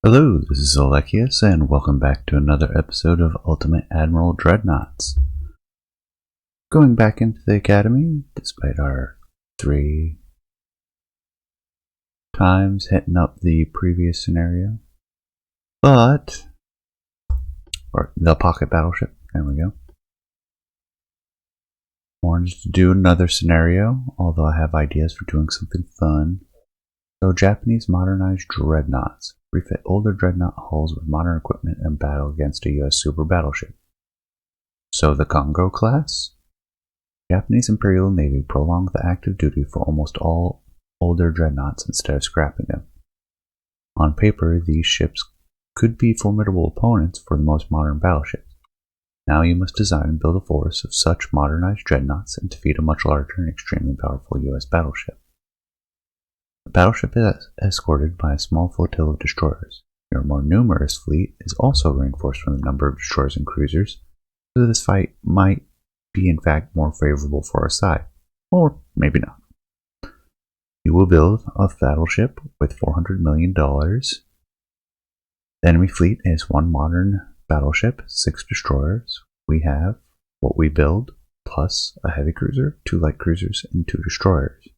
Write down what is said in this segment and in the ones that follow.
Hello, this is Alekius, and welcome back to another episode of Ultimate Admiral Dreadnoughts. Going back into the Academy, despite our 3 times hitting up the previous scenario. Or the pocket battleship, there we go. Wanted to do another scenario, although I have ideas for doing something fun. So, Japanese modernized Dreadnoughts. Refit older dreadnought hulls with modern equipment and battle against a US super battleship. So the Congo class? Japanese Imperial Navy prolonged the active duty for almost all older dreadnoughts instead of scrapping them. On paper, these ships could be formidable opponents for the most modern battleships. Now you must design and build a force of such modernized dreadnoughts and defeat a much larger and extremely powerful US battleship. The battleship is escorted by a small flotilla of destroyers. Your more numerous fleet is also reinforced from the number of destroyers and cruisers, so this fight might be in fact more favorable for our side, or maybe not. You will build a battleship with $400 million. The enemy fleet is 1 modern battleship, 6 destroyers. We have what we build, plus a heavy cruiser, 2 light cruisers, and 2 destroyers.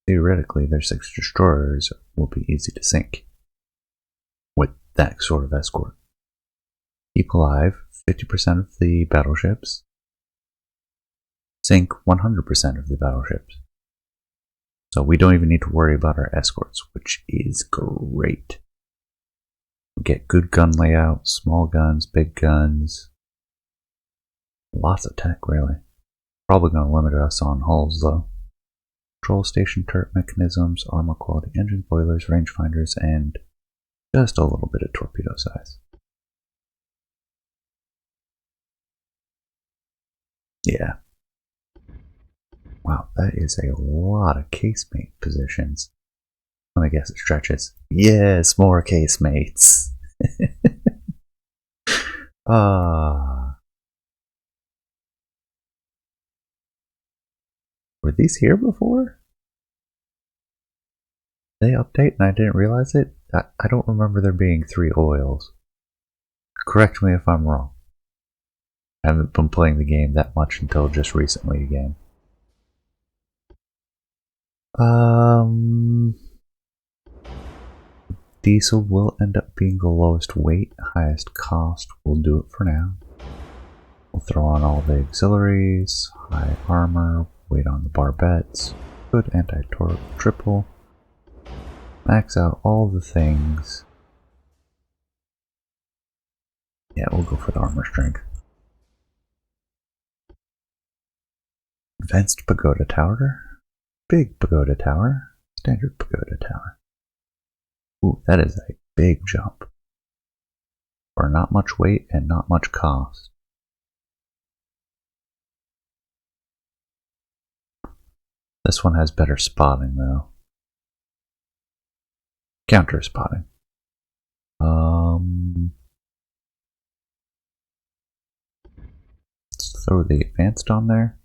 Theoretically, their 6 destroyers will be easy to sink with that sort of escort. Keep alive 50% of the battleships. Sink 100% of the battleships. So we don't even need to worry about our escorts, which is great. We get good gun layout, small guns, big guns. Lots of tech, really. Probably going to limit us on hulls, though. Control station turret mechanisms, armor quality engines, boilers, rangefinders, and just a little bit of torpedo size. Yeah. Wow, that is a lot of casemate positions. Let me guess, it stretches. Yes, more casemates. Were these here before? They update and I didn't realize it? I don't remember there being 3 oils. Correct me if I'm wrong. I haven't been playing the game that much until just recently again. Diesel will end up being the lowest weight, highest cost. We'll do it for now. We'll throw on all the auxiliaries, high armor, weight on the barbettes, good anti-torque triple, max out all the things. Yeah, we'll go for the armor strength. Advanced pagoda tower, big pagoda tower, standard pagoda tower. Ooh, that is a big jump. For not much weight and not much cost. This one has better spotting though. Counter spotting. Let's throw the advanced on there.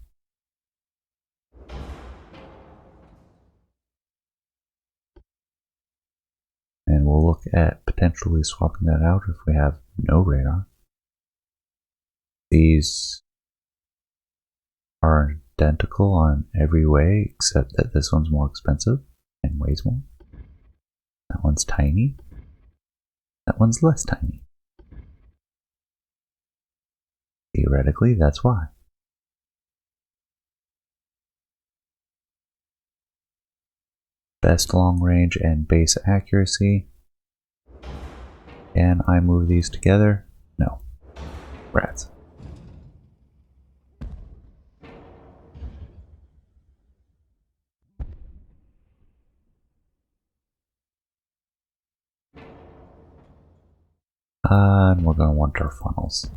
And we'll look at potentially swapping that out if we have no radar. These are identical on every way except that this one's more expensive and weighs more. That one's tiny. That one's less tiny. Theoretically, that's why. Best long range and base accuracy. Can I move these together? No. Rats. And we're going to want our funnels.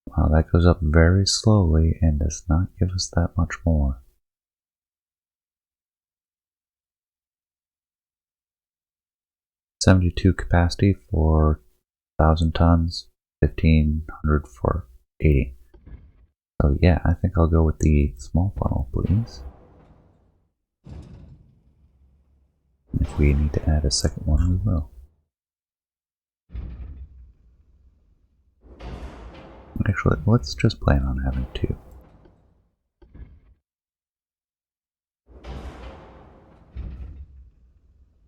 Wow, that goes up very slowly and does not give us that much more. $72 capacity for 1,000 tons, 1,500 for 80. So yeah, I think I'll go with the small funnel, please. And if we need to add a second one, we will. Actually, let's just plan on having two.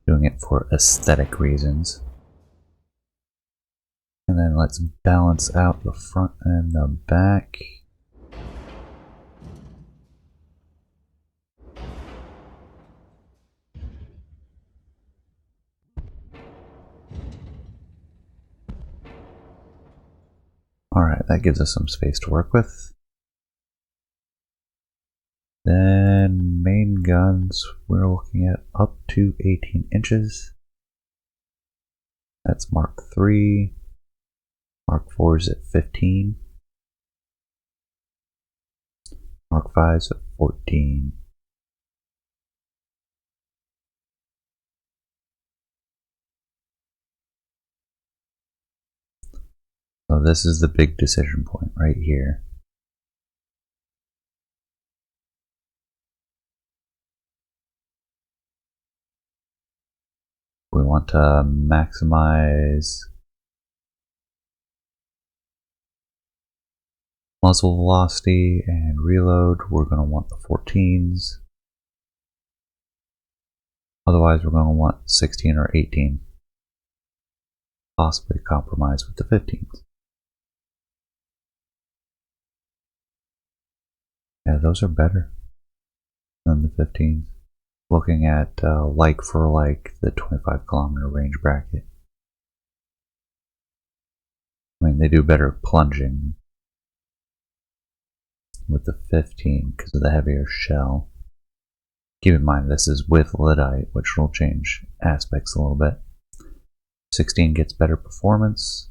Doing it for aesthetic reasons. And then let's balance out the front and the back. Alright, that gives us some space to work with. Then main guns, we're looking at up to 18 inches. That's Mark 3. Mark 4 is at 15. Mark 5 is at 14. So this is the big decision point right here. We want to maximize muzzle velocity and reload. We're going to want the 14s. Otherwise, we're going to want 16 or 18. Possibly compromise with the 15s. Yeah, those are better than the 15s. Looking at like for like the 25 kilometer range bracket. I mean, they do better plunging with the 15 because of the heavier shell. Keep in mind this is with Lyddite, which will change aspects a little bit. 16 gets better performance,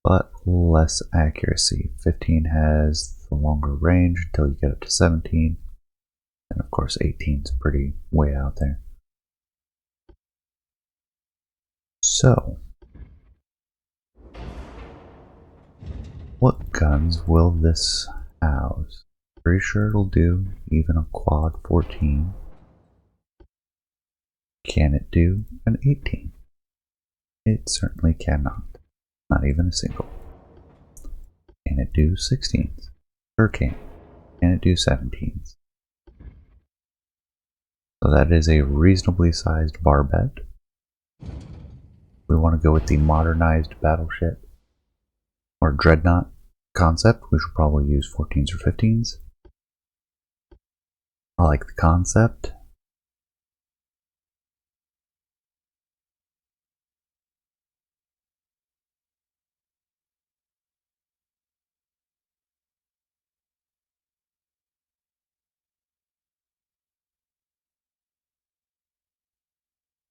but less accuracy. 15 has the longer range until you get up to 17, and of course 18 is pretty way out there. So, what guns will this house? Pretty sure it'll do even a quad 14. Can it do an 18? It certainly cannot. Not even a single. Can it do 16s? Sure can. Can it do 17s? So that is a reasonably sized barbette. We want to go with the modernized battleship or dreadnought concept. We should probably use 14s or 15s. I like the concept.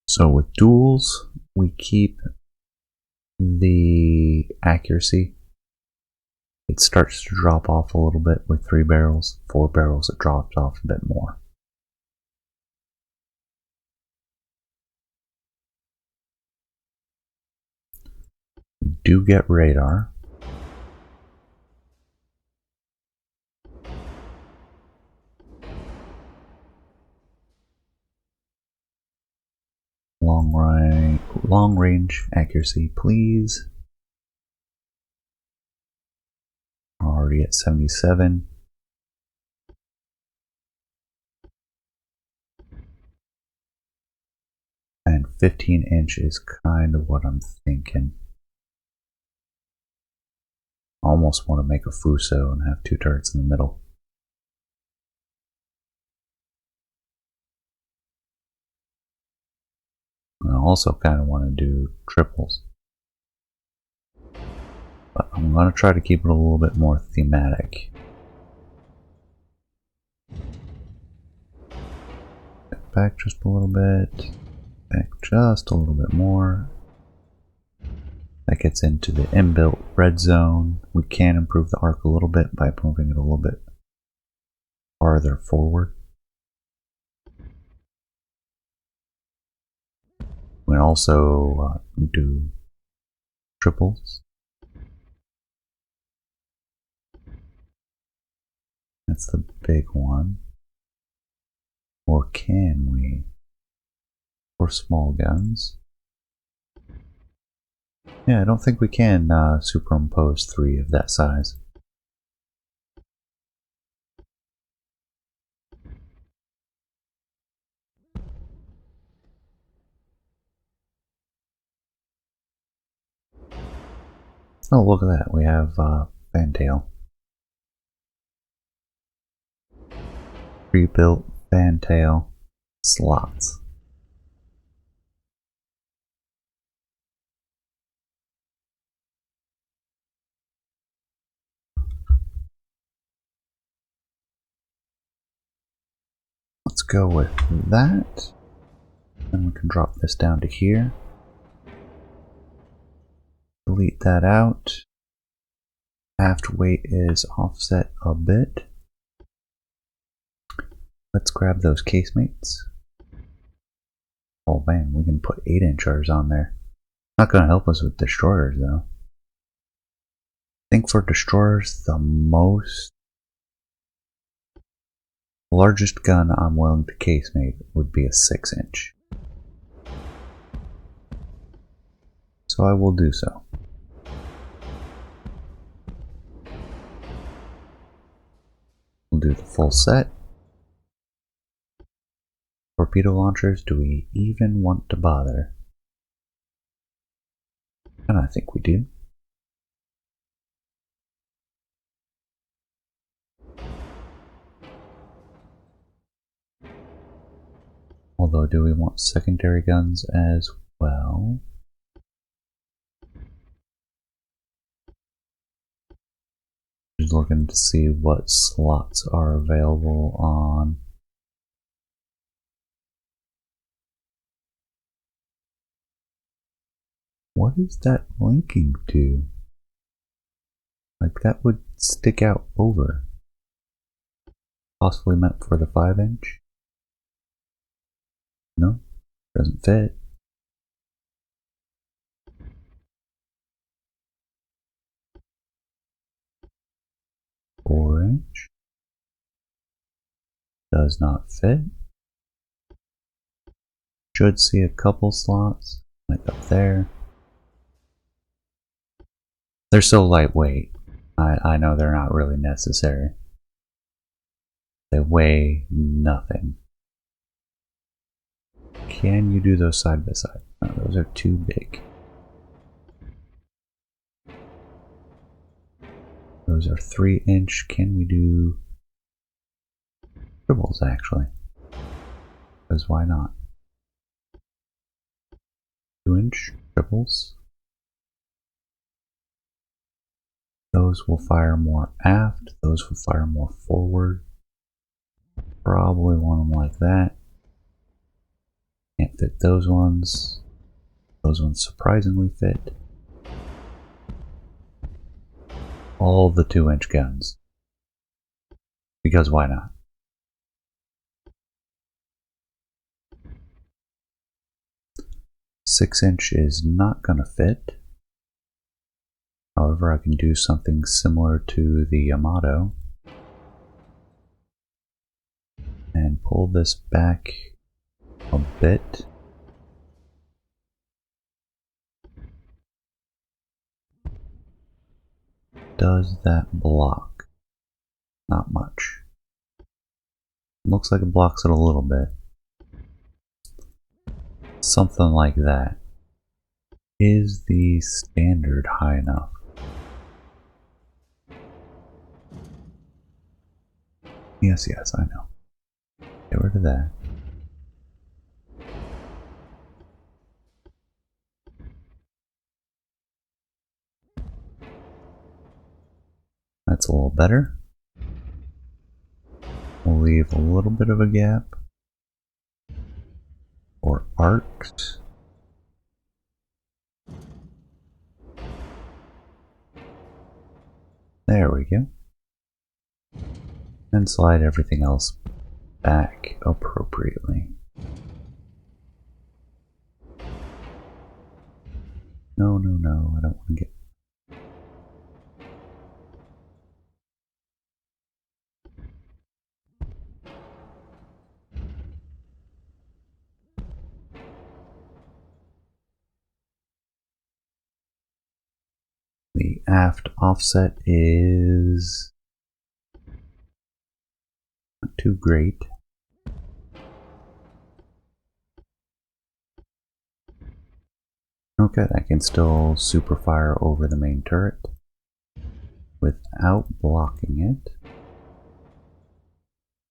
So with duels, we keep the accuracy. It starts to drop off a little bit with 3 barrels. 4 barrels, it drops off a bit more. We do get radar. Long range accuracy, please. We're already at 77. And 15 inch is kind of what I'm thinking. I almost want to make a Fuso and have 2 turrets in the middle. I also kind of want to do triples. But I'm going to try to keep it a little bit more thematic. Back just a little bit. Back just a little bit more. That gets into the inbuilt red zone. We can improve the arc a little bit by moving it a little bit farther forward. We can also do triples. That's the big one. Or can we? For small guns? Yeah, I don't think we can superimpose 3 of that size. Oh, look at that. We have fantail. Pre-built fantail slots. Let's go with that. Then we can drop this down to here. Delete that out. Aft weight is offset a bit. Let's grab those casemates. Oh man, we can put 8-inchers on there. Not going to help us with destroyers though. I think for destroyers, the largest gun I'm willing to casemate would be a 6-inch. So I will do so. We'll do the full set. Torpedo launchers, do we even want to bother? And I think we do. Although, do we want secondary guns as well? Just looking to see what slots are available on. What is that linking to? Like that would stick out over. Possibly meant for the 5-inch? No, doesn't fit. Four-inch does not fit. Should see a couple slots, like up there. They're so lightweight. I know they're not really necessary. They weigh nothing. Can you do those side by side? No, those are too big. Those are 3-inch. Can we do triples actually? Because why not? 2-inch triples. Those will fire more aft. Those will fire more forward. Probably want them like that. Can't fit those ones. Those ones surprisingly fit. All the 2-inch guns. Because why not? Six-inch is not going to fit. However, I can do something similar to the Yamato and pull this back a bit. Does that block? Not much. Looks like it blocks it a little bit. Something like that. Is the standard high enough? Yes, I know. Get rid of that. That's a little better. We'll leave a little bit of a gap for arcs. There we go. And slide everything else back appropriately. No, I don't want to get... The aft offset is not too great. Okay, I can still super fire over the main turret without blocking it.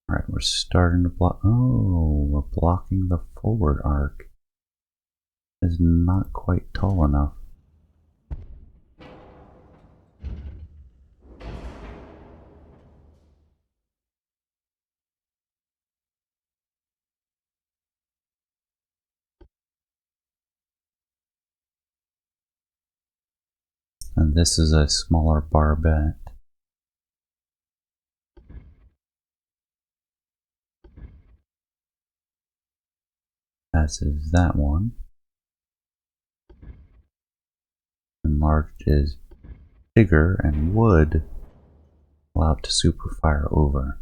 Alright, we're starting to block. Oh, we're blocking the forward arc. It's not quite tall enough. And this is a smaller barbette. As is that one. Enlarged is bigger and would allow it to super fire over.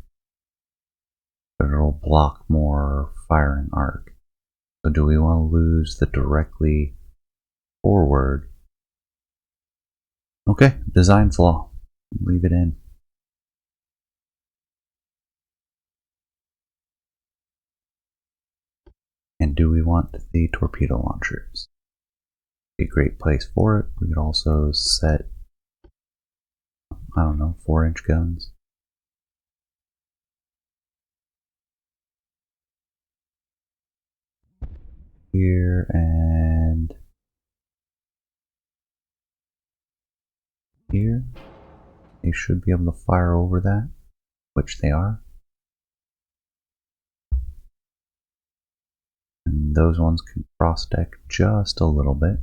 But it'll block more firing arc. So do we want to lose the directly forward? Okay, design flaw. Leave it in. And do we want the torpedo launchers? A great place for it. We could also set, I don't know, 4-inch guns. Here and here. They should be able to fire over that, which they are. And those ones can cross deck just a little bit.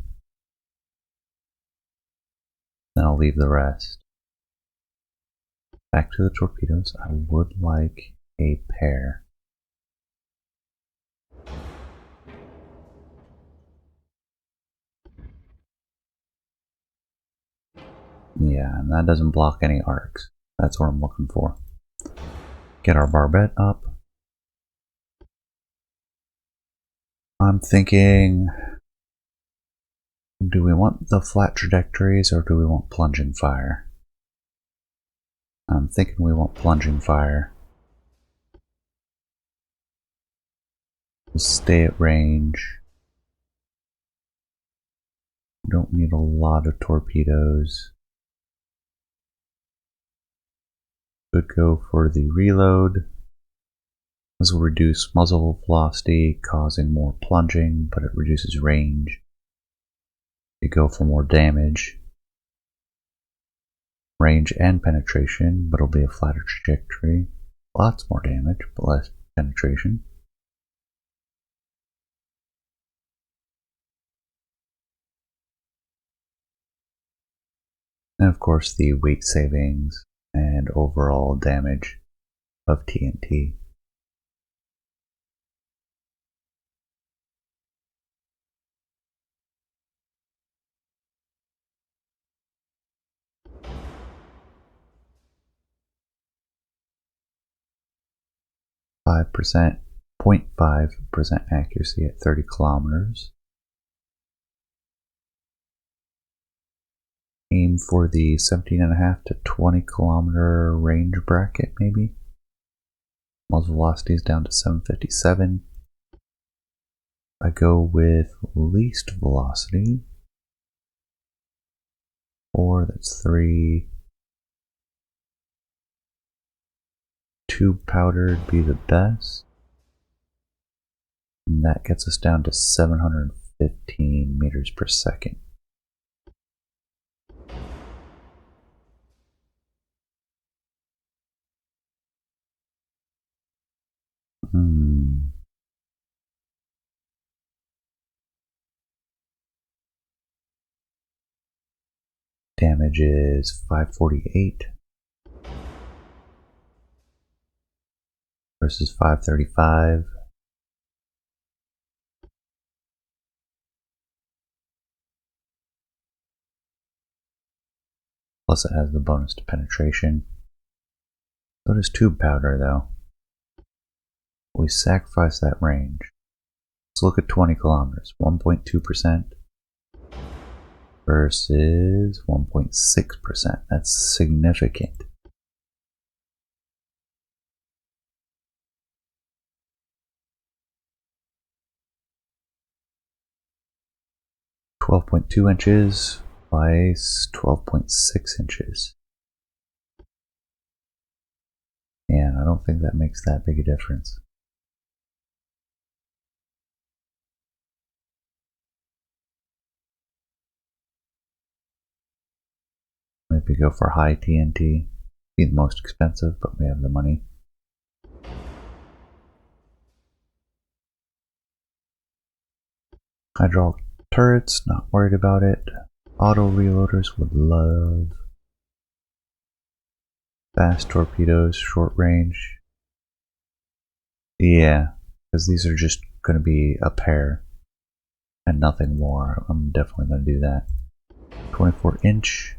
Then I'll leave the rest. Back to the torpedoes. I would like a pair. Yeah, and that doesn't block any arcs. That's what I'm looking for. Get our barbette up. I'm thinking, do we want the flat trajectories or do we want plunging fire? I'm thinking we want plunging fire. We'll stay at range. Don't need a lot of torpedoes. Could go for the reload. This will reduce muzzle velocity, causing more plunging, but it reduces range. You go for more damage. Range and penetration, but it'll be a flatter trajectory. Lots more damage, but less penetration. And of course the weight savings and overall damage of TNT. .5% accuracy at 30 kilometers. Aim for the 17.5 to 20 kilometer range bracket, maybe. Muzzle velocity is down to 757. I go with least velocity. 4, that's 3. Tube powder would be the best. And that gets us down to 715 meters per second. Damage is 548 versus 535. Plus it has the bonus to penetration. So does tube powder though. We sacrifice that range. Let's look at 20 kilometers, 1.2%. versus 1.6%. That's significant. .2 inches by 12.6 inches. And I don't think that makes that big a difference. Maybe go for high TNT. Be the most expensive, but we have the money. Hydraulic turrets, not worried about it. Auto reloaders would love. Fast torpedoes, short range. Yeah, because these are just going to be a pair and nothing more. I'm definitely going to do that. 24 inch.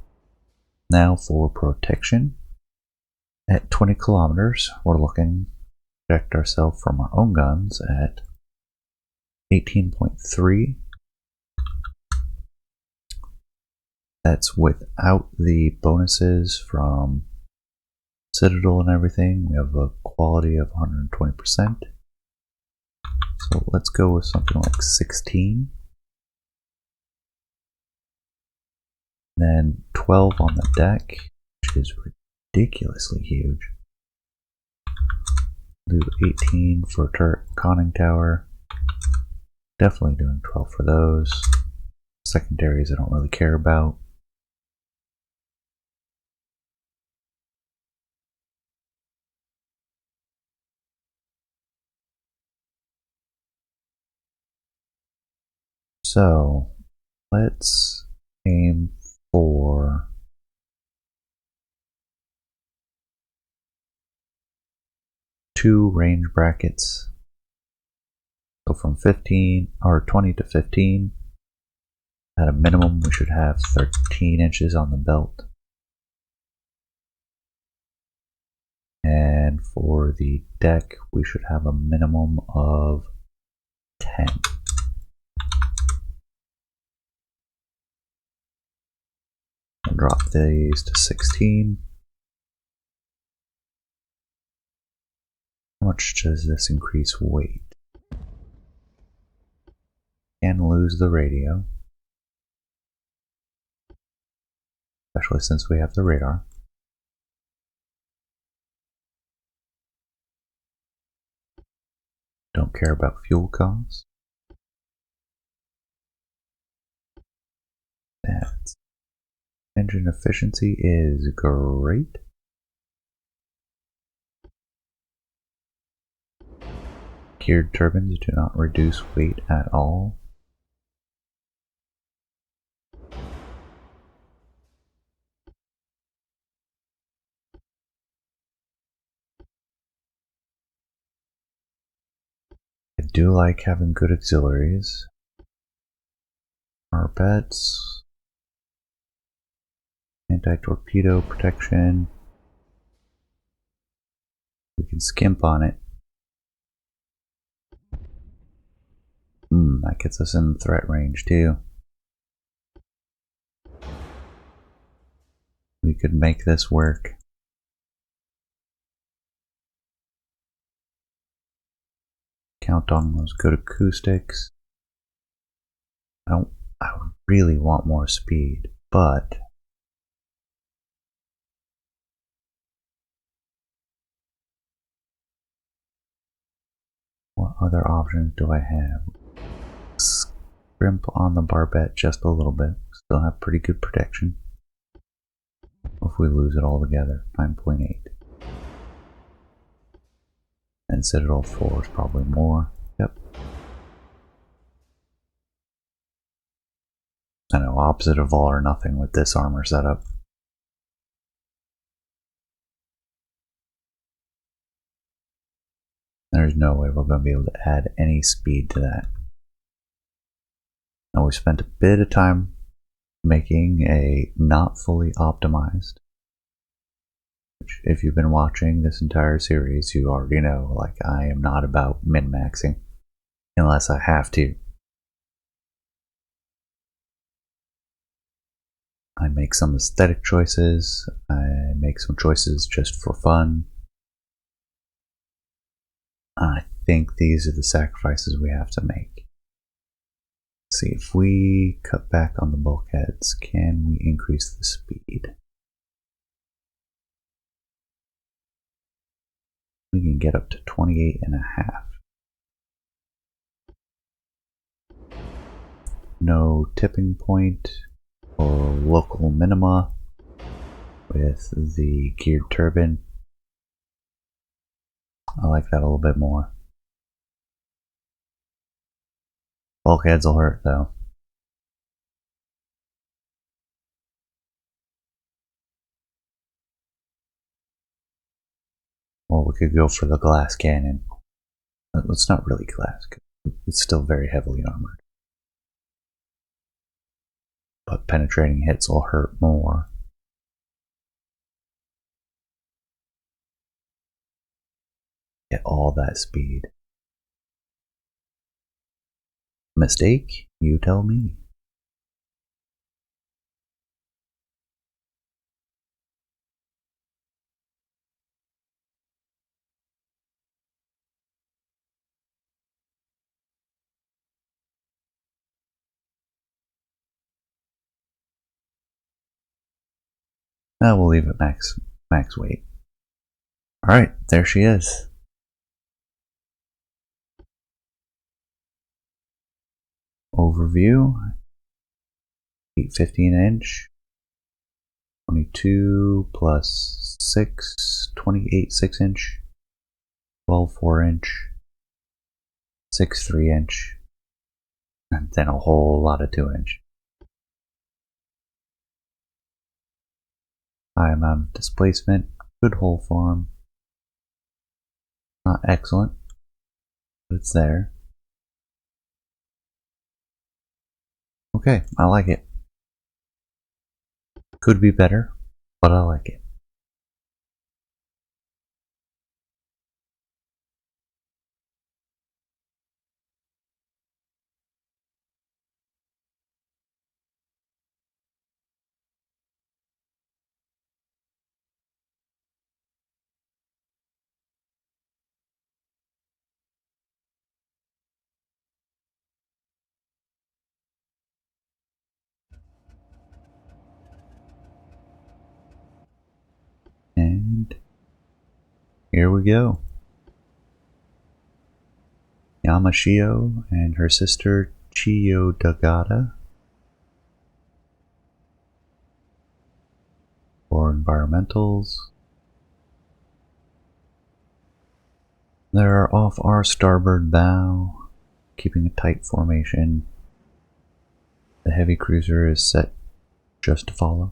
Now for protection. At 20 kilometers, we're looking to protect ourselves from our own guns at 18.3. That's without the bonuses from Citadel and everything. We have a quality of 120%. So let's go with something like 16. Then 12 on the deck, which is ridiculously huge. Do 18 for turret conning tower. Definitely doing 12 for those. Secondaries I don't really care about. So let's aim for two range brackets. So from 15 or 20 to 15. At a minimum, we should have 13 inches on the belt. And for the deck, we should have a minimum of 10. We'll drop these to 16. How much does this increase weight? Can lose the radio, especially since we have the radar. Don't care about fuel costs. That engine efficiency is great. Geared turbines do not reduce weight at all. I do like having good auxiliaries. Our bets. Anti-torpedo protection. We can skimp on it. That gets us in threat range too. We could make this work. Count on those good acoustics. I really want more speed, but what other options do I have? Scrimp on the barbette just a little bit. Still have pretty good protection. If we lose it all together, 9.8. And Citadel 4 is probably more. Yep. I know, opposite of all or nothing with this armor setup. There's no way we're going to be able to add any speed to that. Now we spent a bit of time making a not fully optimized, which if you've been watching this entire series, you already know, like, I am not about min-maxing unless I have to. I make some aesthetic choices. I make some choices just for fun. I think these are the sacrifices we have to make. Let's see, if we cut back on the bulkheads, can we increase the speed? We can get up to 28.5. No tipping point or local minima with the geared turbine. I like that a little bit more. Bulkheads will hurt though. Or we could go for the glass cannon. It's not really glass, it's still very heavily armored. But penetrating hits will hurt more. Get all that speed. Mistake? You tell me. We'll leave it max weight. Alright, there she is. Overview. 815-inch. 22 plus 6, 28 6-inch. 12 4-inch. 6 3-inch. And then a whole lot of 2-inch. High amount of displacement. Good hull form. Not excellent, but it's there. Okay, I like it. Could be better, but I like it. And here we go. Yamashio and her sister Chiyodagata for environmentals. They're off our starboard bow, keeping a tight formation. The heavy cruiser is set just to follow.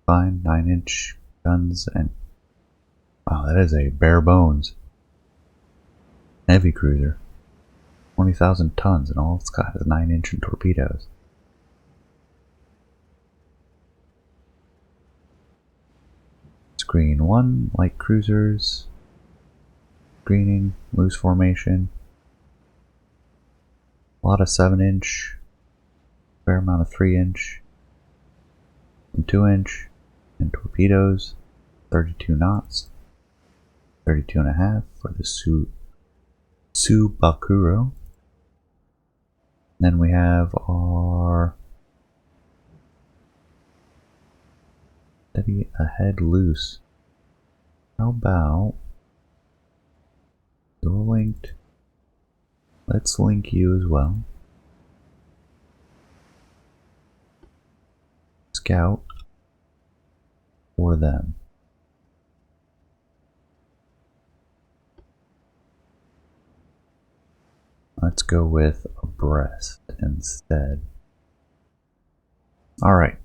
Fine, 9-inch guns and wow, that is a bare bones heavy cruiser. 20,000 tons and all it's got is 9-inch torpedoes. Screen 1, light cruisers. Screening, loose formation. A lot of 7-inch. Fair amount of 3-inch. Some 2-inch. And torpedoes. 32 knots. 32.5 for the Tsubakuro. Then we have our steady ahead loose. How about you're linked? Let's link you as well. Scout for them. Let's go with abreast instead. Alright.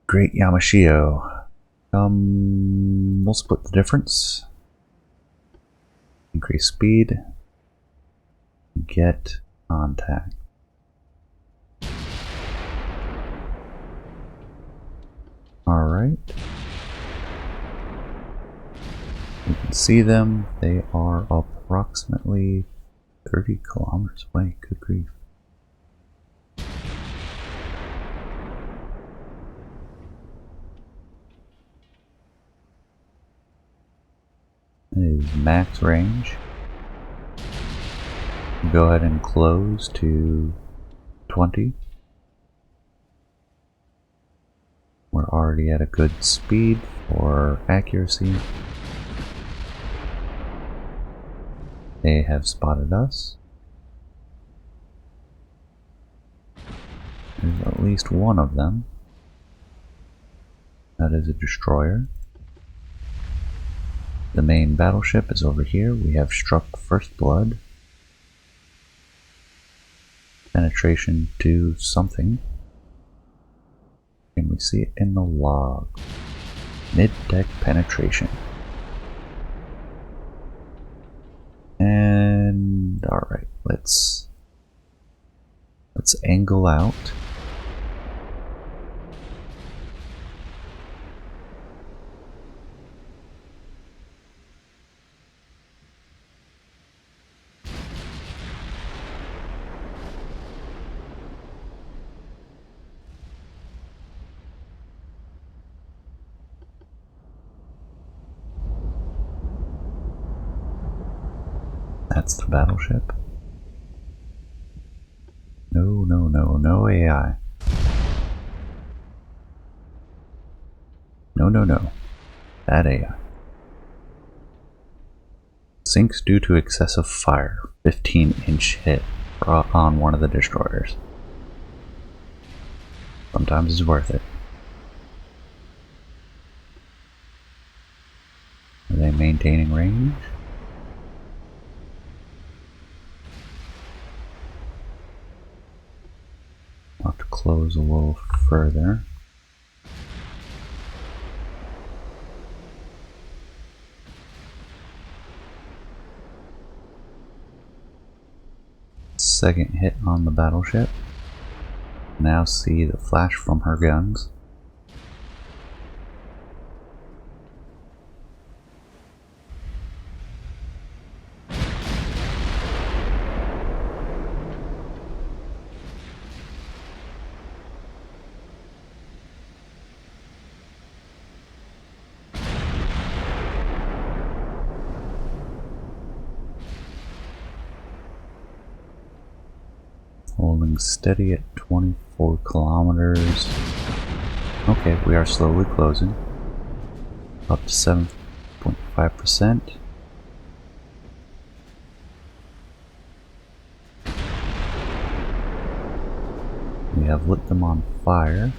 Great Yamashio. We'll split the difference. Increase speed. Get contact. Alright. You can see them. They are approximately 30 kilometers away. Good grief. is max range. Go ahead and close to 20. We're already at a good speed for accuracy. They have spotted us. There's at least one of them. That is a destroyer. The main battleship is over here. We have struck first blood. Penetration to something. Can we see it in the log? Mid-deck penetration. And alright, let's angle out. That's the battleship. No AI. No. That AI. Sinks due to excessive fire. 15-inch hit on one of the destroyers. Sometimes it's worth it. Are they maintaining range? I'll have to close a little further. Second hit on the battleship. Now see the flash from her guns. Holding steady at 24 kilometers. Okay, we are slowly closing. Up to 7.5%. We have lit them on fire.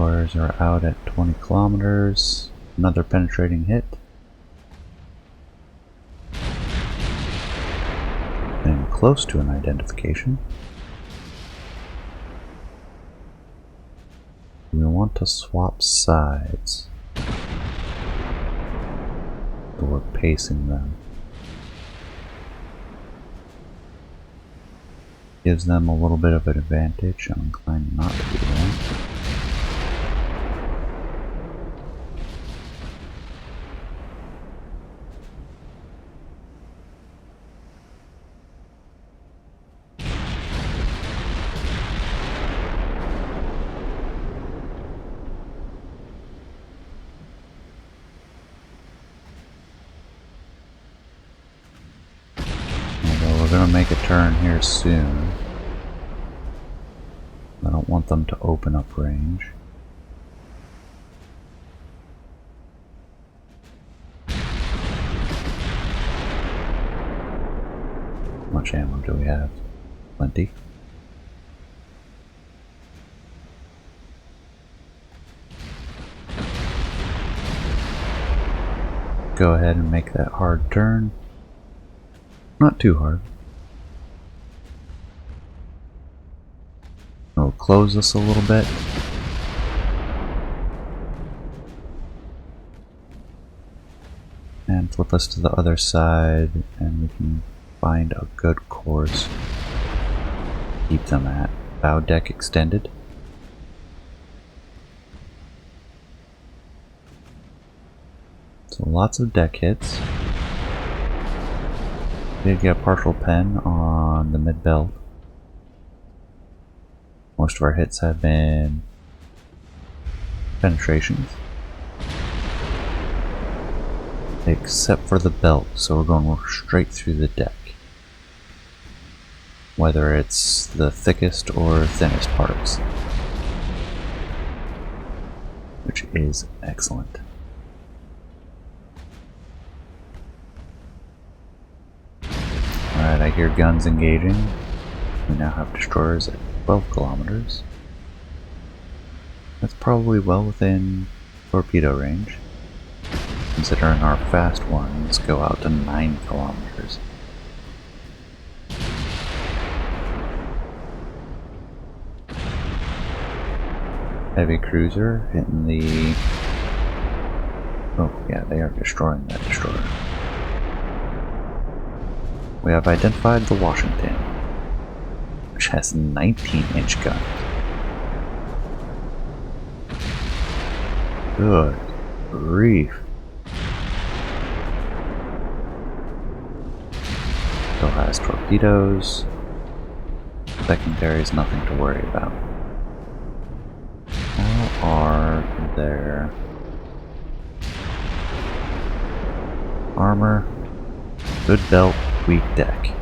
Destroyers are out at 20 kilometers. Another penetrating hit. And close to an identification. We want to swap sides. So we're pacing them. Gives them a little bit of an advantage. I'm inclined not to do that. We're going to make a turn here soon. I don't want them to open up range. How much ammo do we have? Plenty. Go ahead and make that hard turn. Not too hard. It'll close us a little bit. And flip us to the other side, and we can find a good course. Keep them at bow deck extended. So lots of deck hits. Did get a partial pen on the mid belt. Most of our hits have been penetrations. Except for the belt, so we're going straight through the deck. Whether it's the thickest or thinnest parts. Which is excellent. Alright, I hear guns engaging. We now have destroyers at 12 kilometers. That's probably well within torpedo range, considering our fast ones go out to 9 kilometers. Heavy cruiser hitting the... Oh yeah, they are destroying that destroyer. We have identified the Washington, which has 19-inch guns. Good grief. Still has torpedoes. Secondary is nothing to worry about. How are their armor? Good belt, weak deck.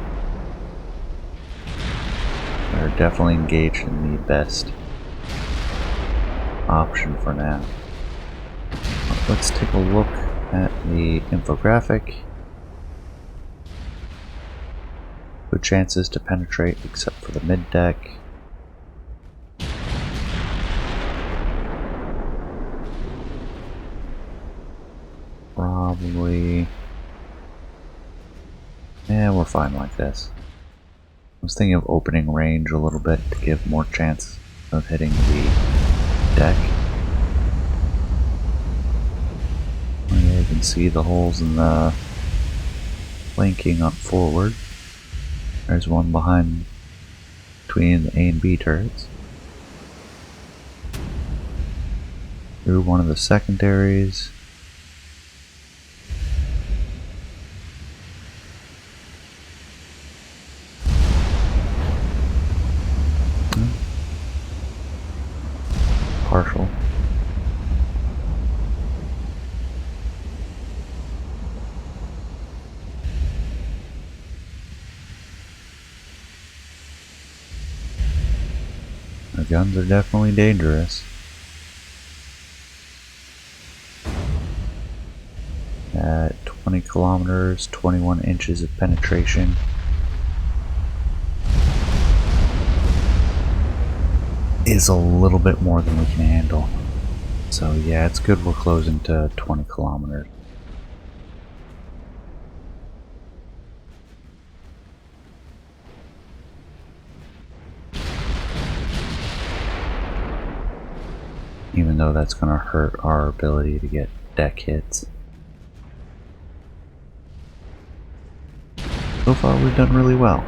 They're definitely engaged in the best option for now. Let's take a look at the infographic. Good chances to penetrate except for the mid deck. Probably... yeah, we're fine like this. I was thinking of opening range a little bit to give more chance of hitting the deck. You can see the holes in the flanking up forward. There's one behind between the A and B turrets. Through one of the secondaries. Partial. The guns are definitely dangerous. At 20 kilometers, 21 inches of penetration. Is a little bit more than we can handle. So yeah, it's good we're closing to 20 kilometers. Even though that's going to hurt our ability to get deck hits. So far we've done really well.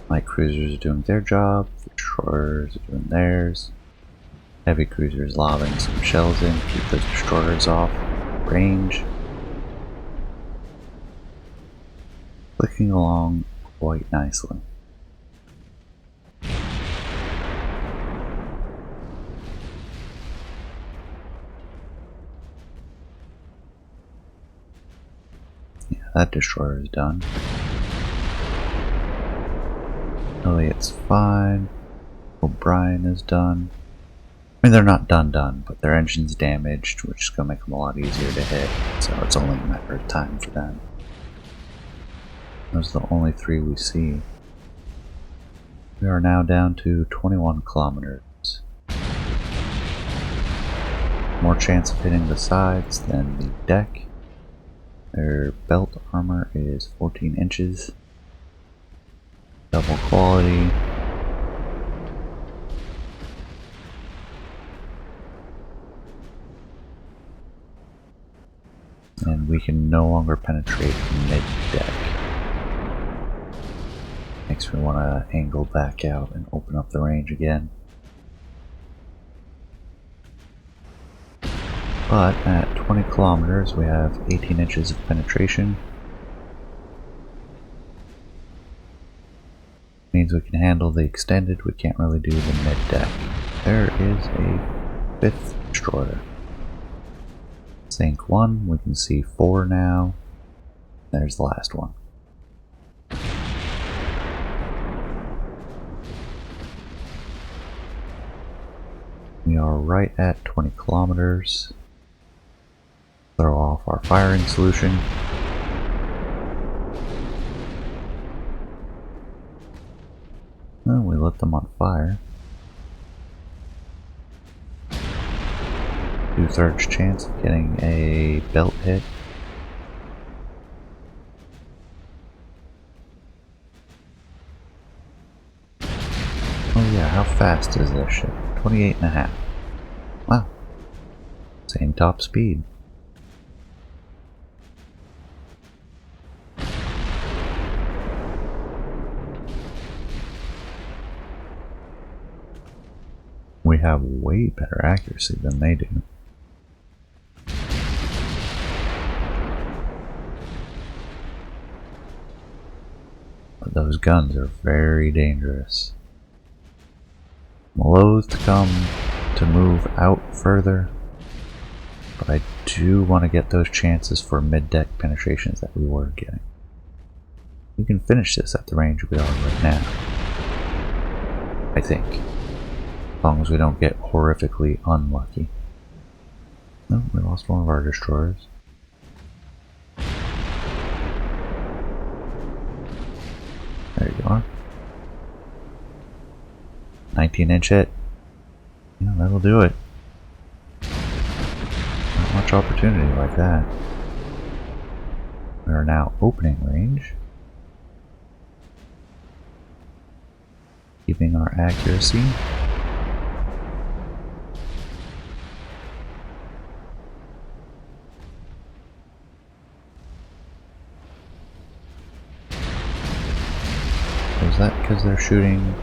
Light cruisers are doing their job, the destroyers are doing theirs. Heavy cruisers lobbing some shells in, keep those destroyers off range. Clicking along quite nicely. Yeah, that destroyer is done. Elliot's fine. O'Brien is done. I mean, they're not done, but their engine's damaged, which is going to make them a lot easier to hit, so it's only a matter of time for them. Those are the only three we see. We are now down to 21 kilometers. More chance of hitting the sides than the deck. Their belt armor is 14 inches. Double quality. And we can no longer penetrate mid-deck. Makes me want to angle back out and open up the range again. But at 20 kilometers, we have 18 inches of penetration. Means we can handle the extended, we can't really do the mid-deck. There is a 5th destroyer. Sink 1, we can see 4 now. There's the last one. We are right at 20 kilometers. Throw off our firing solution. Well, we lit them on fire. 2/3 chance of getting a belt hit. Oh yeah, how fast is this ship? 28.5. Wow. Same top speed. We have way better accuracy than they do. But those guns are very dangerous. I'm loath to move out further, but I do want to get those chances for mid-deck penetrations that we were getting. We can finish this at the range we are right now, I think. As long as we don't get horrifically unlucky. No, we lost one of our destroyers. There you are. 19-inch hit. Yeah, that'll do it. Not much opportunity like that. We are now opening range. Keeping our accuracy. Is that because they're shooting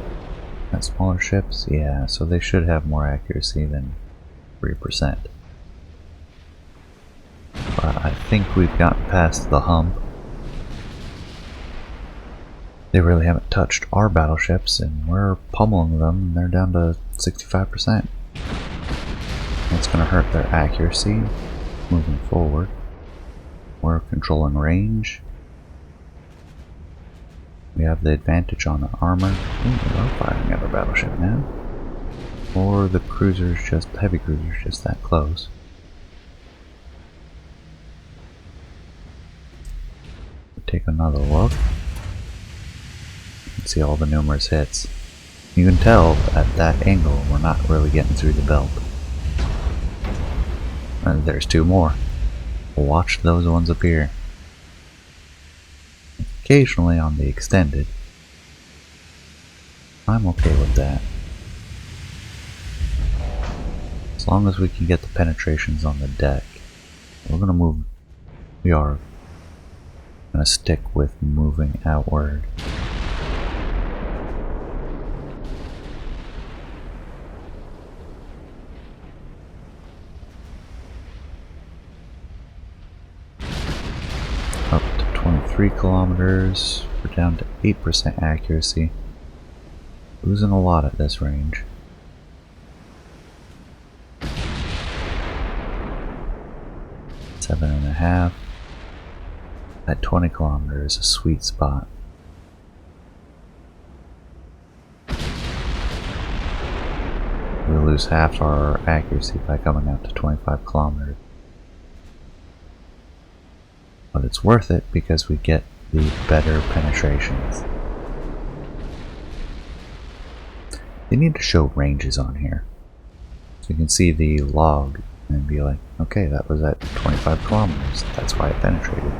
at smaller ships? Yeah, so they should have more accuracy than 3%. But I think we've gotten past the hump. They really haven't touched our battleships, and we're pummeling them, and they're down to 65%. It's going to hurt their accuracy moving forward. We're controlling range. We have the advantage on the armor. Ooh, we are firing at our battleship now. Or the cruisers, just heavy cruisers, just that close. Take another look. You can see all the numerous hits. You can tell at that angle we're not really getting through the belt. And there's 2 more. Watch those ones appear. Occasionally on the extended. I'm okay with that. As long as we can get the penetrations on the deck. We're gonna move. We are gonna stick with moving outward. Up to 23 kilometers. We're down to 8% accuracy. Losing a lot at this range. Seven and a half. At 20 kilometers, a sweet spot. We lose half our accuracy by coming out to 25 kilometers. But it's worth it because we get the better penetrations. They need to show ranges on here. So you can see the log and be like, okay, that was at 25 kilometers. That's why it penetrated.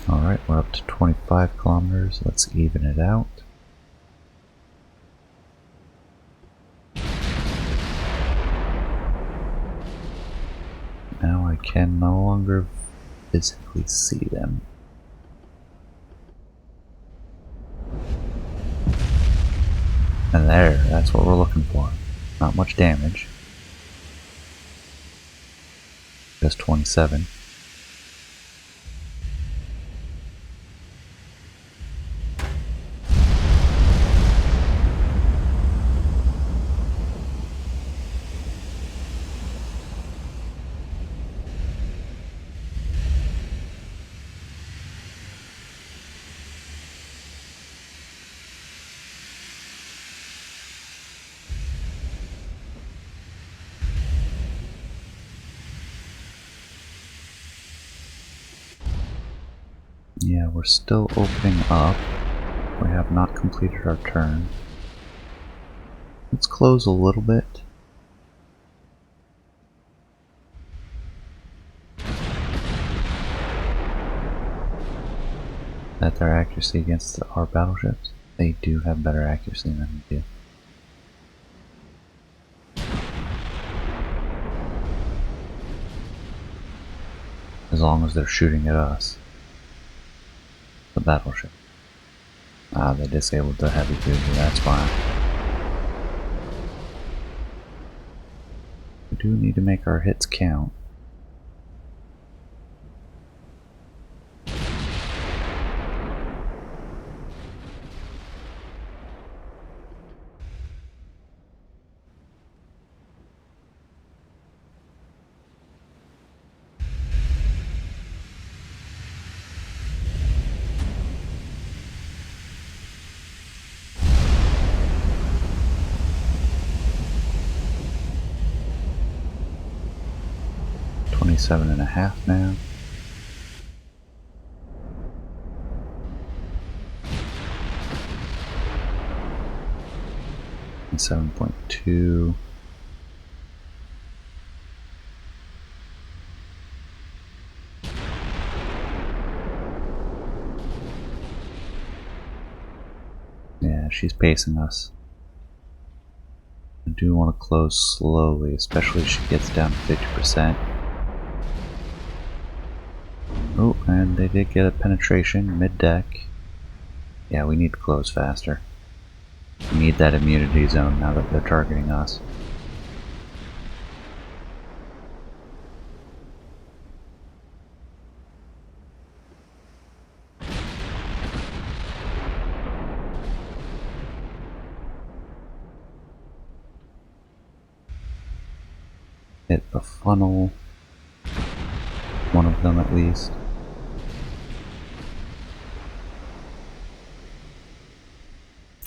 Alright, we're up to 25 kilometers. Let's even it out. Now I can no longer physically see them. And there, that's what we're looking for. Not much damage. Just 27. Yeah, we're still opening up. We have not completed our turn. Let's close a little bit. That their accuracy against our battleships? They do have better accuracy than we do. As long as they're shooting at us. The battleship. Ah, they disabled the heavy cruiser, that's fine. We do need to make our hits count. $27.5 now. And 7.2. Yeah, she's pacing us. I do want to close slowly, especially if she gets down to 50%. Oh, and they did get a penetration mid-deck. Yeah, we need to close faster. We need that immunity zone now that they're targeting us. Hit the funnel. One of them at least.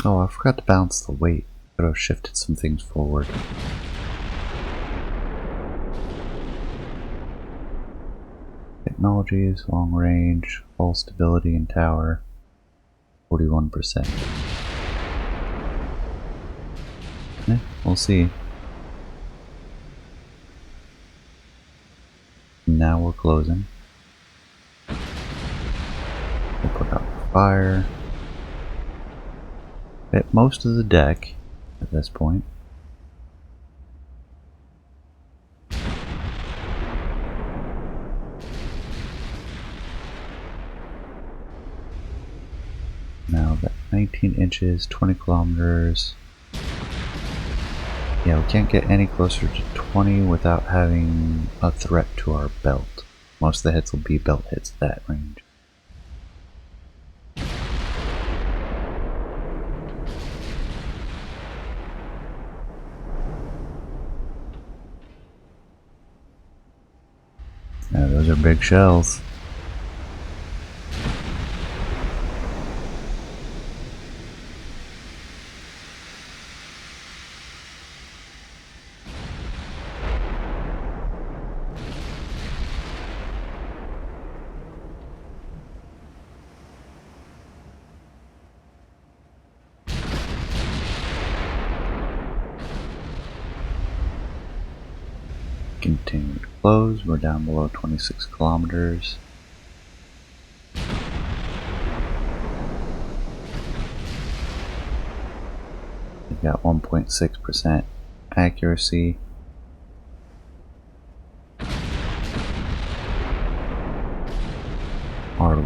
Oh, I forgot to balance the weight. Could have shifted some things forward. Technologies, long range, hull stability and tower, 41%. We'll see. Now we're closing. We'll put out the fire. Hit most of the deck at this point. Now that 19 inches, 20 kilometers. Yeah, we can't get any closer to 20 without having a threat to our belt. Most of the hits will be belt hits at that range. Now those are big shells. Continue to close. We're down below 26 kilometers. We've got 1.6% accuracy.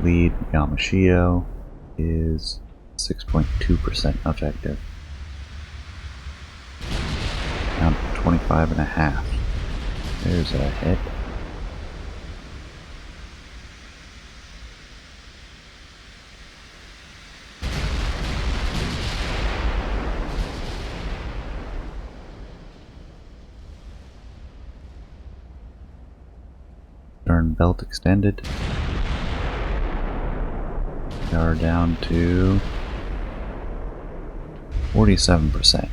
lead, Yamashio, is 6.2% effective. Down to 25.5. There's a hit. Stern belt extended. We are down to 47%.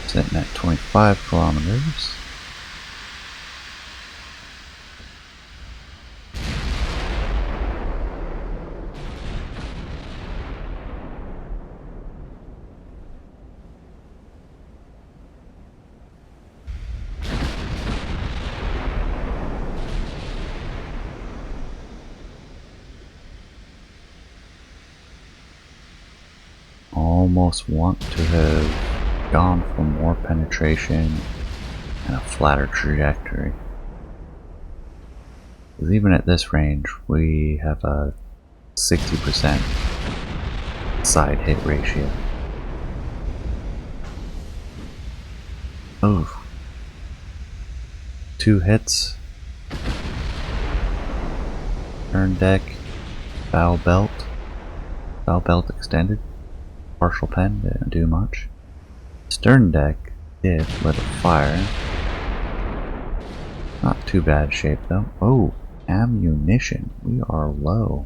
Sitting at 25 kilometers. Almost want to have gone for more penetration and a flatter trajectory. Because even at this range, we have a 60% side hit ratio. Oof. 2 hits. Turn deck. Bow belt. Bow belt extended. Partial pen didn't do much. Stern deck did lit a fire. Not too bad shape though. Oh, ammunition. We are low.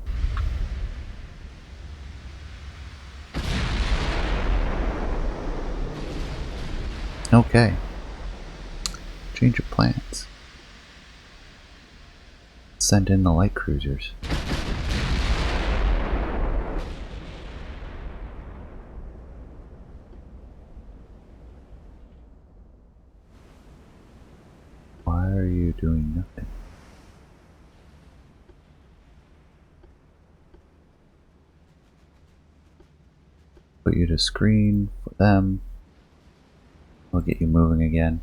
Okay. Change of plans. Send in the light cruisers. Why are you doing nothing? Put you to screen for them. We'll get you moving again.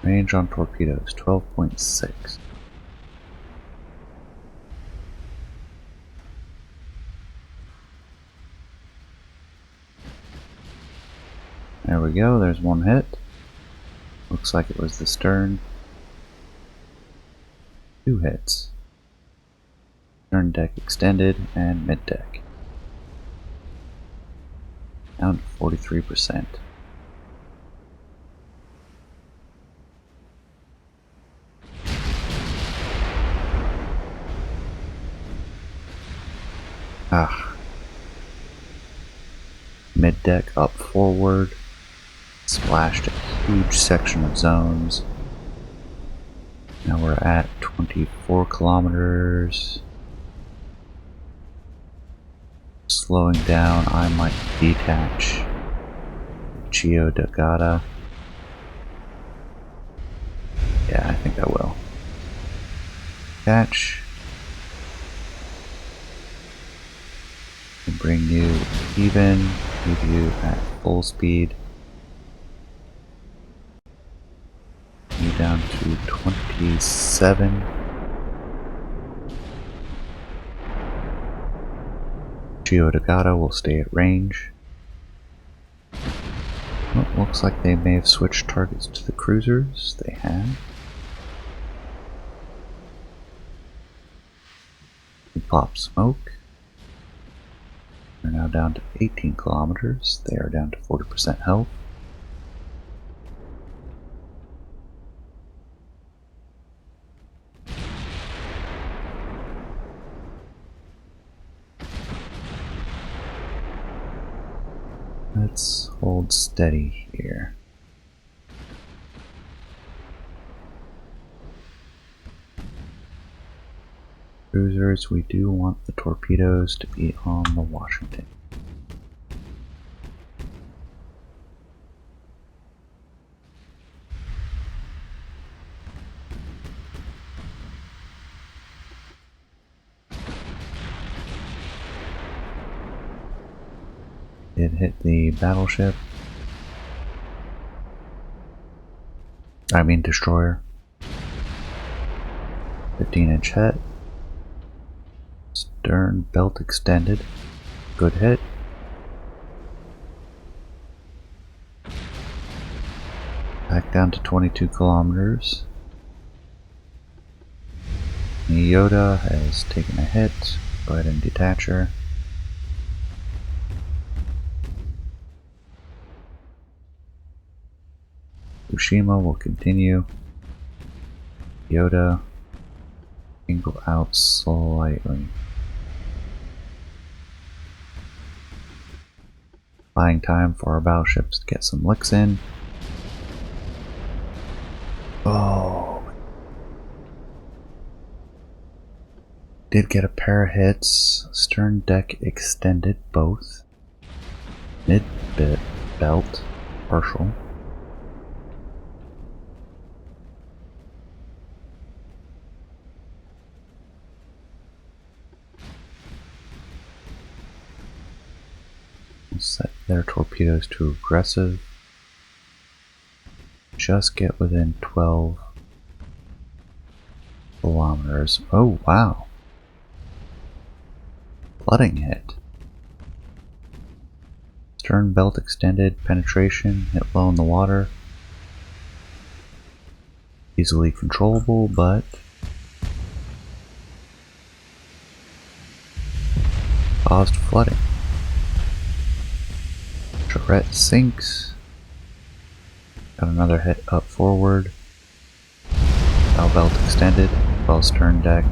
Range on torpedoes, 12.6. There we go, there's one hit. Looks like it was the stern. 2 hits. Stern deck extended and mid deck. Down to 43%. Mid deck up forward. Splashed a huge section of zones. Now we're at 24 kilometers. Slowing down, I might detach Chio Dagata. Yeah, I think I will. Detach. And bring you even, leave you at full speed. You down to 27. Chio Dagata will stay at range. Well, looks like they may have switched targets to the cruisers. They have. We pop smoke. They're now down to 18 kilometers. They are down to 40% health. Let's hold steady here. Cruisers, we do want the torpedoes to be on the Washington. It hit the battleship. I mean destroyer. 15-inch hit. Stern belt extended. Good hit. Back down to 22 kilometers. The Yoda has taken a hit. Go ahead and detach her. Tsushima will continue. Yoda can go out slightly. Buying time for our battleships to get some licks in. Oh. Did get a pair of hits. Stern deck extended both. Mid belt partial. We'll set their torpedoes to aggressive. Just get within 12 kilometers. Oh wow. Flooding hit. Stern belt extended, penetration, hit low in the water. Easily controllable, but caused flooding. Turret sinks. Got another hit up forward. Bow belt extended, well stern deck.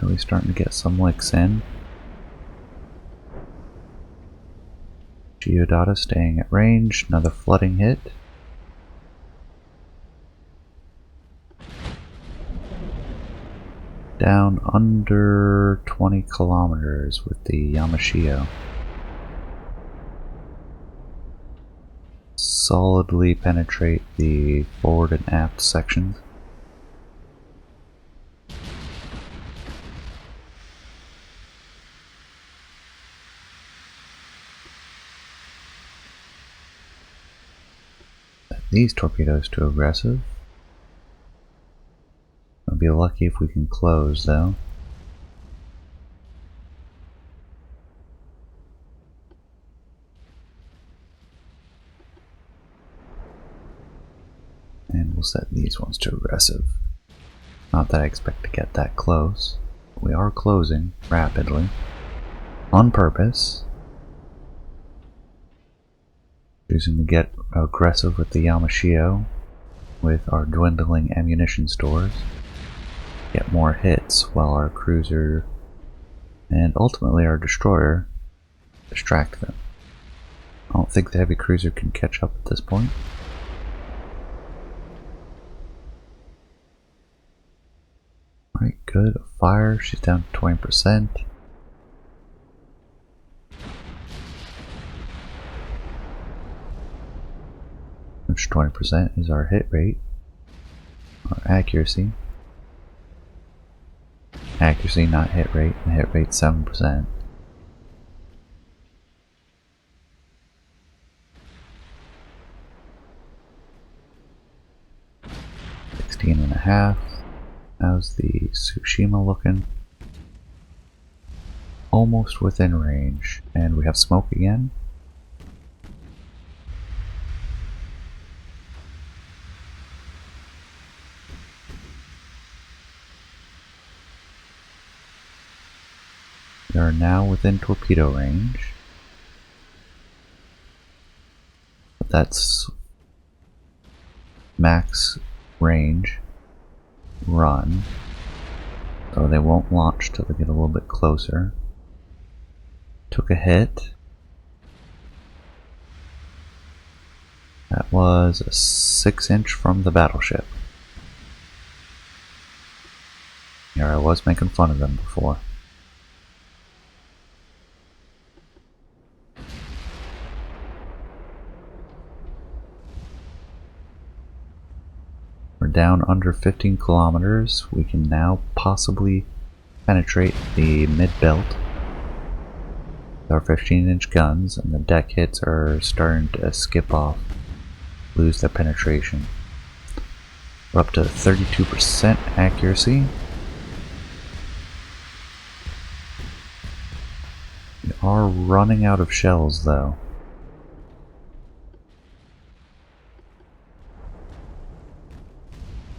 Really starting to get some licks in. Geodata staying at range, another flooding hit. Down under 20 kilometers with the Yamashio. Solidly penetrate the forward and aft sections. These torpedoes too aggressive. We'll be lucky if we can close though. And we'll set these ones to aggressive. Not that I expect to get that close. But we are closing rapidly. On purpose. Choosing to get aggressive with the Yamashio with our dwindling ammunition stores. Get more hits while our cruiser and ultimately our destroyer distract them. I don't think the heavy cruiser can catch up at this point. Alright, good. Fire, she's down to 20%. Which 20% is our hit rate, our accuracy. Accuracy, not hit rate. The hit rate's 7%. $16.5. How's the Tsushima looking? Almost within range, and we have smoke again. We are now within torpedo range. But that's max range run. So they won't launch till they get a little bit closer. Took a hit. That was a 6-inch from the battleship. Here I was making fun of them before. We're down under 15 kilometers. We can now possibly penetrate the mid-belt with our 15-inch guns, and the deck hits are starting to skip off, lose their penetration. We're up to 32% accuracy. We are running out of shells though.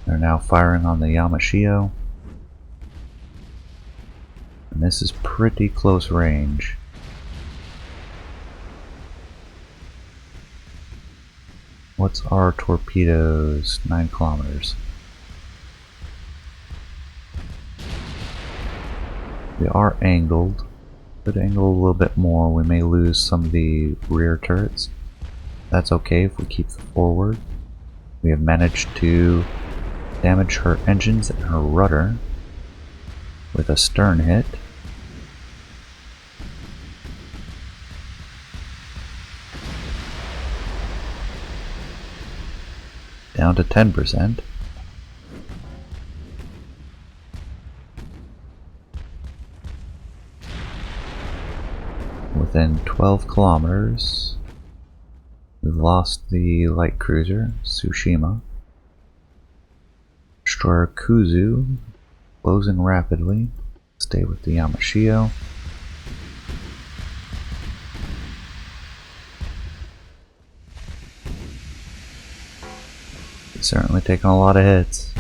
They're now firing on the Yamashio. And this is pretty close range. What's our torpedoes? 9 kilometers. We are angled. Could angle a little bit more. We may lose some of the rear turrets. That's okay if we keep the forward. We have managed to damage her engines and her rudder with a stern hit. Down to 10%. Within 12 kilometers, we've lost the light cruiser, Tsushima. Destroyer Kuzu, closing rapidly. Stay with the Yamashio. Certainly taking a lot of hits.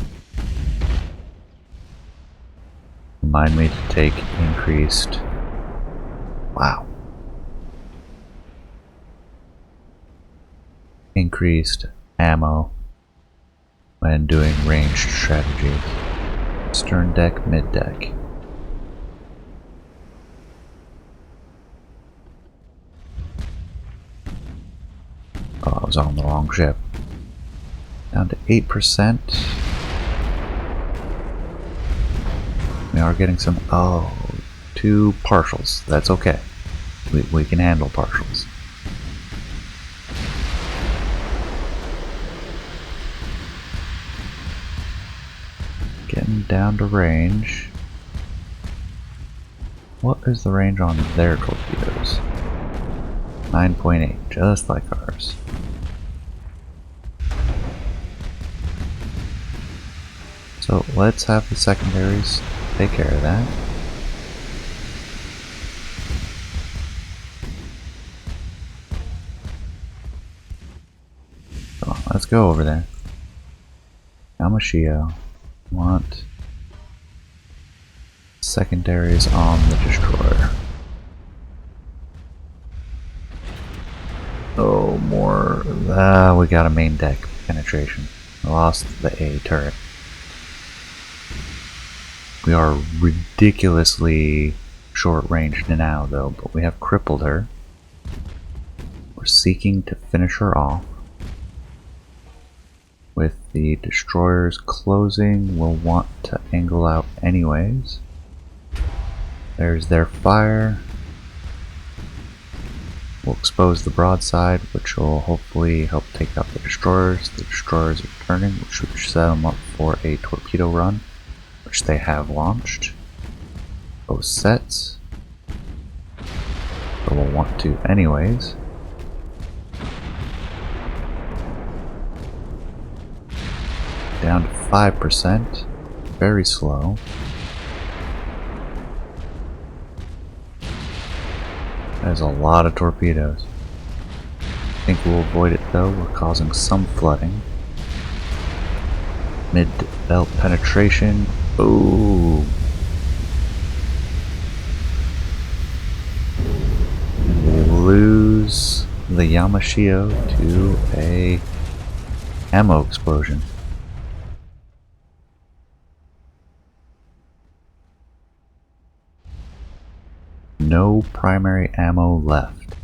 Remind me to take increased. Wow. Increased ammo when doing ranged strategies. Stern deck, mid deck. Oh, I was on the wrong ship. Down to 8%. We are getting some. Oh, 2 partials. That's okay. We can handle partials. Getting down to range. What is the range on their torpedoes? 9.8, just like ours. So let's have the secondaries take care of that. Come on, let's go over there. Yamashio. Want secondaries on the destroyer. Oh, more. We got a main deck penetration. Lost the A turret. We are ridiculously short ranged now though, but we have crippled her. We're seeking to finish her off. With the destroyers closing, we'll want to angle out anyways. There's their fire. We'll expose the broadside, which will hopefully help take out the destroyers. The destroyers are turning, which should set them up for a torpedo run, which they have launched. Both sets. So we'll want to anyways. Down to 5%. Very slow. There's a lot of torpedoes. I think we'll avoid it though. We're causing some flooding. Mid-belt penetration. Ooh. And we lose the Yamashio to a ammo explosion. No primary ammo left.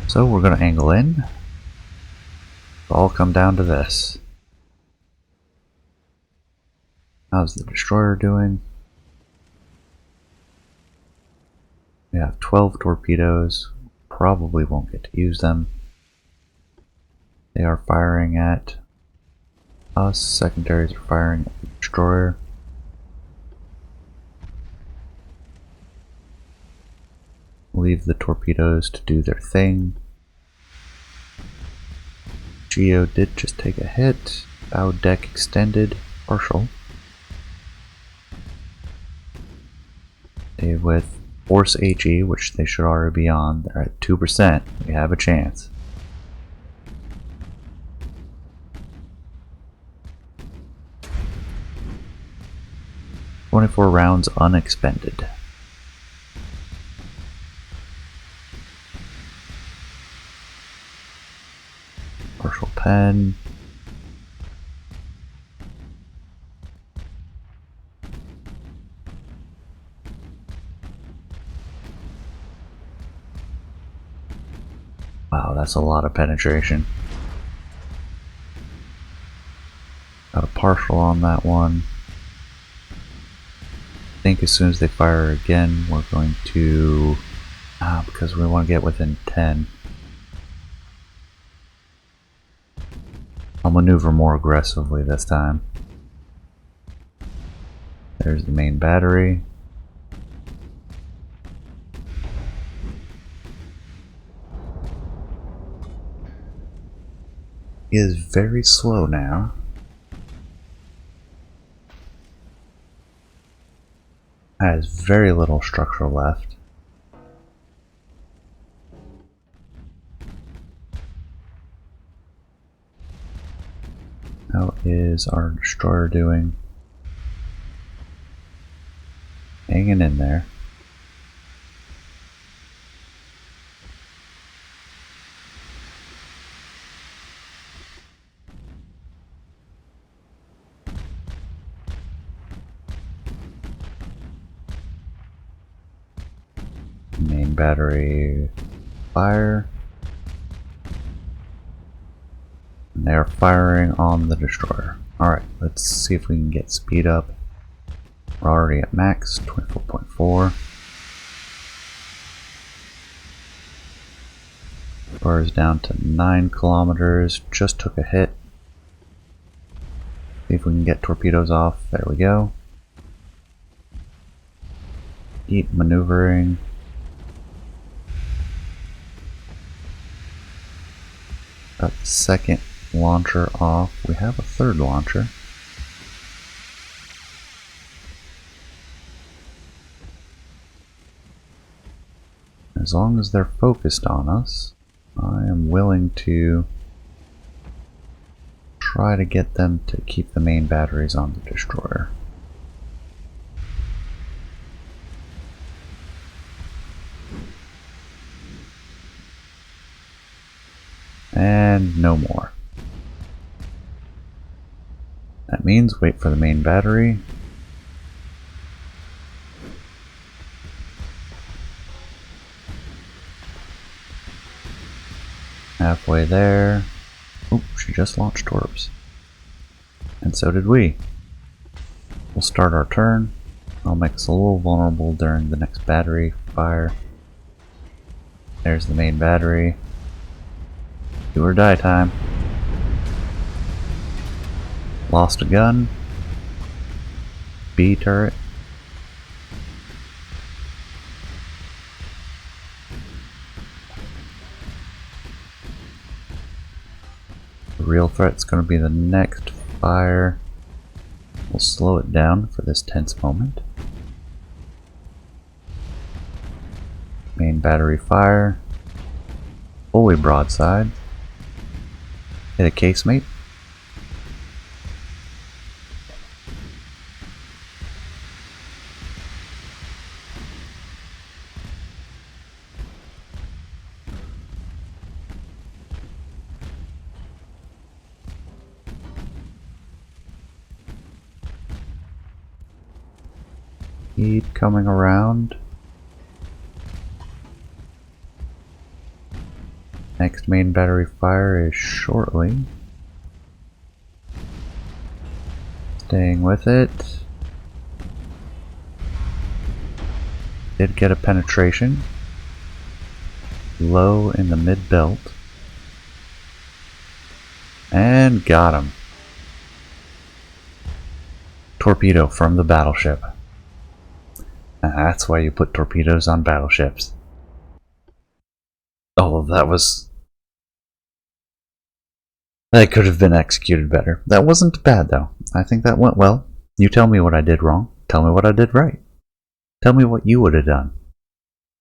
So we're going to angle in. It'll all come down to this. How's the destroyer doing? We have 12 torpedoes. Probably won't get to use them. They are firing at us. Secondaries are firing at the destroyer. leave the torpedoes to do their thing. Geo did just take a hit. Bow deck extended, partial. With Force HE, which they should already be on, they're at 2%. We have a chance. "24 rounds unexpended." Partial pen. Wow, that's a lot of penetration. Got a partial on that one. I think as soon as they fire again, we're going to... because we want to get within 10. I'll maneuver more aggressively this time. There's the main battery. He is very slow now. Has very little structure left. How is our destroyer doing? Hanging in there. Main battery fire. And they are firing on the destroyer. Alright, let's see if we can get speed up. We're already at max, 24.4. Bar is down to 9 kilometers. Just took a hit. See if we can get torpedoes off. There we go. Keep maneuvering. Got the second launcher off. We have a third launcher. As long as they're focused on us, I am willing to try to get them to keep the main batteries on the destroyer. And no more. That means wait for the main battery. Halfway there. Oop, she just launched torps. And so did we. We'll start our turn. I'll make us a little vulnerable during the next battery fire. There's the main battery. Do or die time. Lost a gun. B turret. The real threat's going to be the next fire. We'll slow it down for this tense moment. Main battery fire. Fully broadside. Hit a casemate. Keep coming around. Next main battery fire is shortly. Staying with it. Did get a penetration. Low in the mid belt. And got him. Torpedo from the battleship. That's why you put torpedoes on battleships. Oh, that could have been executed better. That wasn't bad though. I think that went well. You tell me what I did wrong. Tell me what I did right. Tell me what you would have done.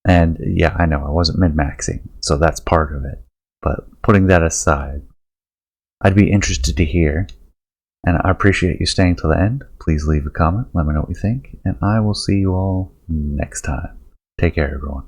And yeah, I know I wasn't min-maxing, so that's part of it. But putting that aside, I'd be interested to hear, and I appreciate you staying till the end. Please leave a comment, let me know what you think, and I will see you all next time. Take care, everyone.